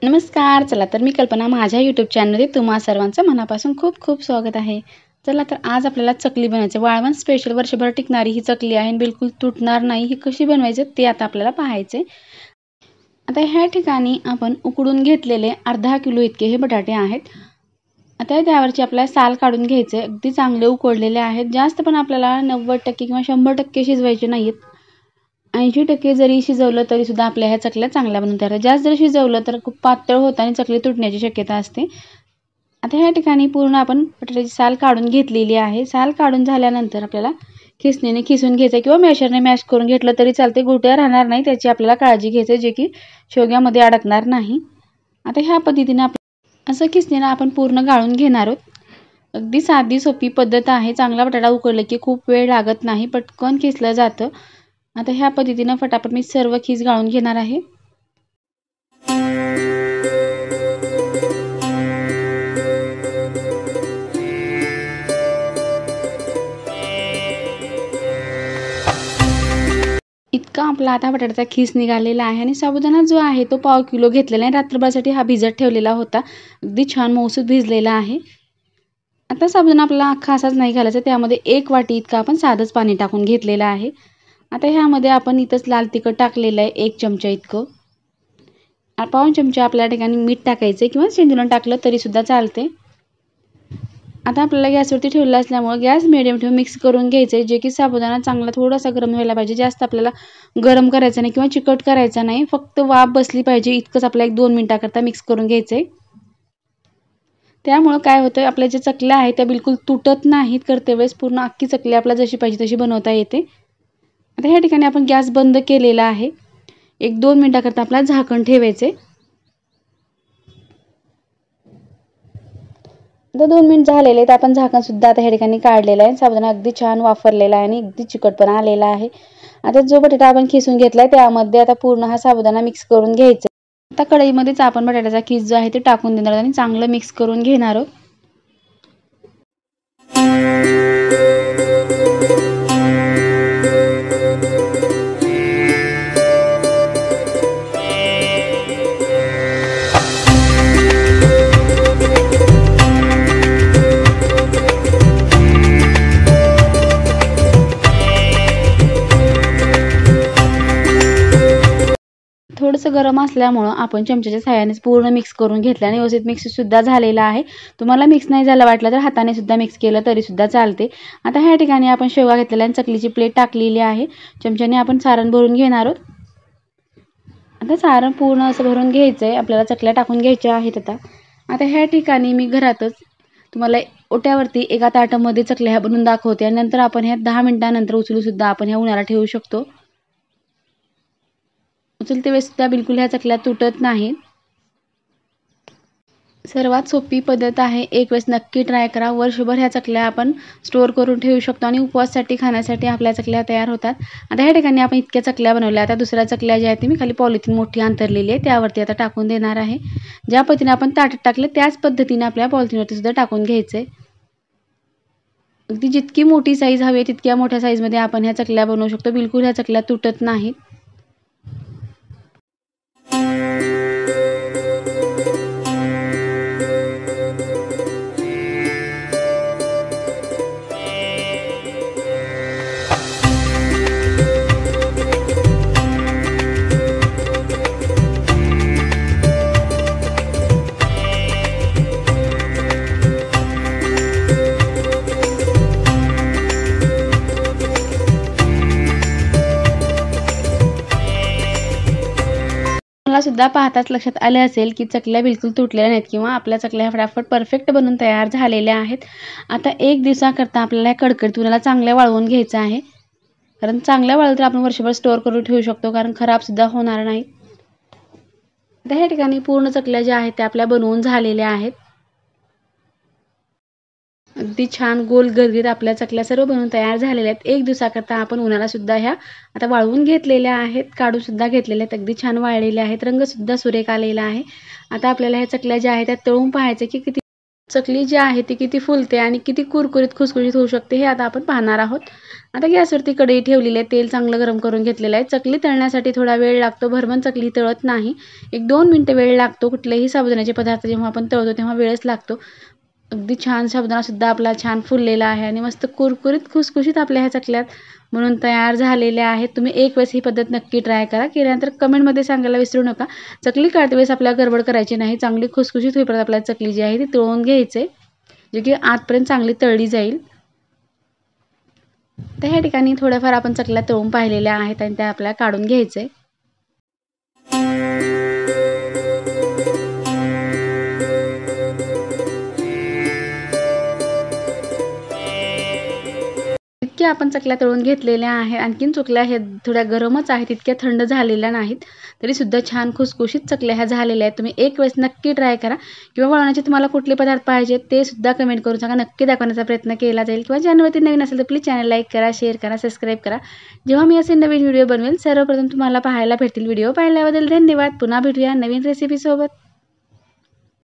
नमस्कार. चला तर मी कल्पना माझ्या यूट्यूब चॅनलमध्ये तुम्हा सर्वांचं मनापासून खूप खूप स्वागत आहे. चला तर आज आपल्याला चकली बनवायची वाळवण स्पेशल वर्षभर टिकणारी ही चकली आहे आणि बिलकुल तुटणार नाही. ही कशी बनवायची ते आता आपल्याला पाहायचे. आता ह्या ठिकाणी आपण उकडून घेतलेले अर्धा किलो इतके हे बटाटे आहेत. आता त्यावरची आपल्याला साल काढून घ्यायचे. अगदी चांगले उकडलेले आहेत. जास्त पण आपल्याला 90% किंवा 100% शिजवायचे नाहीत. 80% जरी शिजवलं तरी सुद्धा आपल्या ह्या चकल्या चांगल्या बनून तयार. जास्त जर शिजवलं तर खूप पातळ होतं आणि चकली तुटण्याची शक्यता असते. आता ह्या ठिकाणी पूर्ण आपण बटाट्याची साल काढून घेतलेली आहे. साल काढून झाल्यानंतर आपल्याला खिसणीने खिसून घ्यायचं किंवा मॅशरने मॅश करून घेतलं तरी चालते. गुठळ्या राहणार नाही त्याची आपल्याला काळजी घ्यायची, जे की शेवग्यामध्ये अडकणार नाही. आता ह्या पद्धतीने असं खिसणीने आपण पूर्ण गाळून घेणार आहोत. अगदी साधी सोपी पद्धत आहे. चांगला बटाटा उकडला की खूप वेळ लागत नाही, पटकन खिसलं जातं. आता ह्या पद्धतीने फटाफट मी सर्व खीस गाळून घेणार आहे. इतका आपला आता बटाट्याचा खीस निघालेला आहे आणि साबुदाणा जो आहे तो पाव किलो घेतलेला आहे. रात्रभरासाठी हा भिजत ठेवलेला होता. अगदी छान मऊसूत भिजलेला आहे. आता साबुदाणा आपल्याला अख्खा असाच नाही घालायचा. त्यामध्ये 1 वाटी इतका आपण साधंच पाणी टाकून घेतलेलं आहे. आता ह्यामध्ये आपण इथंच लाल तिखट टाकलेलं आहे 1 चमचा इतकं. पाऊण चमचा आपल्या ठिकाणी मीठ टाकायचं किंवा शेंगदाणा टाकलं तरी सुद्धा चालते. आता आपल्याला गॅसवरती ठेवलं असल्यामुळे गॅस मिडियम ठेवून मिक्स करून घ्यायचं आहे, जे की साबुदाणा चांगला थोडासा गरम व्हायला पाहिजे. जास्त आपल्याला गरम करायचं नाही किंवा चिकट करायचं नाही. फक्त वाफ बसली पाहिजे इतकंच आपल्याला 1-2 मिनिटाकरता मिक्स करून घ्यायचं आहे. त्यामुळं काय होतं, आपल्या ज्या चकल्या आहेत त्या बिलकुल तुटत नाहीत. करते वेळेस पूर्ण अख्खी चकली आपल्याला जशी पाहिजे तशी बनवता येते. आता ह्या ठिकाणी आपण गॅस बंद केलेला आहे. 1-2 मिनिटाकरता आपल्याला झाकण ठेवायचे. आता 2 मिनिट झालेले आहेत. आपण झाकण सुद्धा आता ह्या ठिकाणी काढलेलं आहे. साबुदाणा अगदी छान वाफरलेला आहे आणि अगदी चिकटपणा आलेला आहे. आता जो बटाटा आपण खिसून घेतलाय त्यामध्ये आता पूर्ण हा साबुदाणा मिक्स करून घ्यायचा. आता कढईमध्येच आपण बटाट्याचा खीस जो आहे ते टाकून देणार आणि चांगलं मिक्स करून घेणार आहोत. थोडंसं गरम असल्यामुळं आपण चमच्याच्या सहाय्यानेच पूर्ण मिक्स करून घेतलं आणि व्यवस्थित मिक्स सुद्धा झालेला आहे. तुम्हाला मिक्स नाही झालं वाटलं तर हाताने सुद्धा मिक्स केलं तरी सुद्धा चालते. आता ह्या ठिकाणी आपण शेवगा घेतलेला आणि चकलीची प्लेट टाकलेली आहे. चमच्याने आपण सारण भरून घेणार आहोत. आता सारण पूर्ण असं भरून घ्यायचं आहे. आपल्याला चकल्या टाकून घ्यायच्या आहेत. आता ह्या ठिकाणी मी घरातच तुम्हाला ओट्यावरती एका ताटामध्ये चकल्या बनवून दाखवते आणि नंतर आपण ह्या 10 मिनिटानंतर उचलू सुद्धा आपण ह्या उन्हाला ठेवू शकतो. उचलते वेळेस सुद्धा बिलकुल ह्या चकल्या तुटत नाहीत. सर्वात सोपी पद्धत आहे. एक वेळेस नक्की ट्राय करा. वर्षभर ह्या चकल्या आपण स्टोअर करून ठेवू शकतो आणि उपवासासाठी खाण्यासाठी आपल्या चकल्या तयार होतात. आता ह्या ठिकाणी आपण इतक्या चकल्या बनवल्या. आता दुसऱ्या चकल्या ज्या आहेत ती मी खाली पॉलिथिन मोठी अंथरलेली आहे त्यावरती आता टाकून देणार आहे. ज्या पद्धतीने आपण ताटात टाकलं त्याच पद्धतीने आपल्या पॉलिथिनवरती सुद्धा टाकून घ्यायचे. अगदी जितकी मोठी साईज हवी आहे तितक्या मोठ्या साईजमध्ये आपण ह्या चकल्या बनवू शकतो. बिलकुल ह्या चकल्या तुटत नाहीत. मला सुद्धा पाहताच लक्षात आले असेल की चकल्या बिलकुल तुटलेल्या नाहीत किंवा आपल्या चकल्या फटाफट परफेक्ट बनून तयार झालेल्या आहेत. आता 1 दिवसाकरता आपल्याला कडकडीत उन्हाला चांगल्या वाळवून घ्यायचं आहे. कारण चांगल्या वाळवलं तर आपण वर्षभर स्टोअर करून ठेवू शकतो, कारण खराब सुद्धा होणार नाही. आता ह्या ठिकाणी पूर्ण चकल्या ज्या आहेत त्या आपल्या बनवून झालेल्या आहेत. अगदी छान गोल गरगरीत आपल्या चकल्या सर्व बनवून तयार झालेल्या आहेत. 1 दिवसाकरता आपण उन्हाला सुद्धा ह्या आता वाळवून घेतलेल्या आहेत. काढून सुद्धा घेतलेल्या आहेत. अगदी छान वाळलेल्या आहेत. रंग सुद्धा सुरेख आलेला आहे. आता आपल्याला ह्या चकल्या ज्या आहेत त्या तळून पाहायचं की किती चकली जी आहे ती किती फुलते आणि किती कुरकुरीत खुसखुशीत होऊ शकते हे आता आपण पाहणार आहोत. आता गॅसवरती कढई ठेवलेली आहे. तेल चांगलं गरम करून घेतलेलं आहे. चकली तळण्यासाठी थोडा वेळ लागतो. भरभन चकली तळत नाही. 1-2 मिनिटं वेळ लागतो. कुठलेही साबुदाण्याचे पदार्थ जेव्हा आपण तळतो तेव्हा वेळच लागतो. अगदी छान साबुदाणासुद्धा आपला छान फुललेला आहे आणि मस्त कुरकुरीत खुसखुशीत आपल्या ह्या चकल्यात म्हणून तयार झालेल्या आहेत. तुम्ही एक वेळेस ही पद्धत नक्की ट्राय करा. केल्यानंतर कमेंटमध्ये सांगायला विसरू नका. चकली काढते वेळेस आपल्याला गडबड करायची नाही. चांगली खुसखुशीत होईपर्यंत आपल्याला चकली जी आहे ती तळून घ्यायची, जे की आतपर्यंत चांगली तळली जाईल. तर ह्या ठिकाणी थोड्याफार आपण चकल्या तळून पाहिलेल्या आहेत आणि त्या आपल्याला काढून घ्यायचे. इतक्या आपण चकल्या तळून घेतलेल्या आहेत. आणखीन चकल्या हे थोड्या गरमच आहेत, इतक्या थंड झालेल्या नाहीत. तरीसुद्धा छान खुसखुशीत चकल्या ह्या झालेल्या आहेत. तुम्ही एक वेळेस नक्की ट्राय करा किंवा वळवण्याचे तुम्हाला कुठले पदार्थ पाहिजेत ते सुद्धा कमेंट करून सांगा. नक्की दाखवण्याचा प्रयत्न केला जाईल. किंवा चॅनलवरती नवीन असेल तर प्लीज चॅनल लाईक करा, शेअर करा, सबस्क्राईब करा. जेव्हा मी असे नवीन व्हिडिओ बनवेल सर्वप्रथम तुम्हाला पाहायला भेटतील. व्हिडिओ पाहिल्याबद्दल धन्यवाद. पुन्हा भेटूया नवीन रेसिपीसोबत.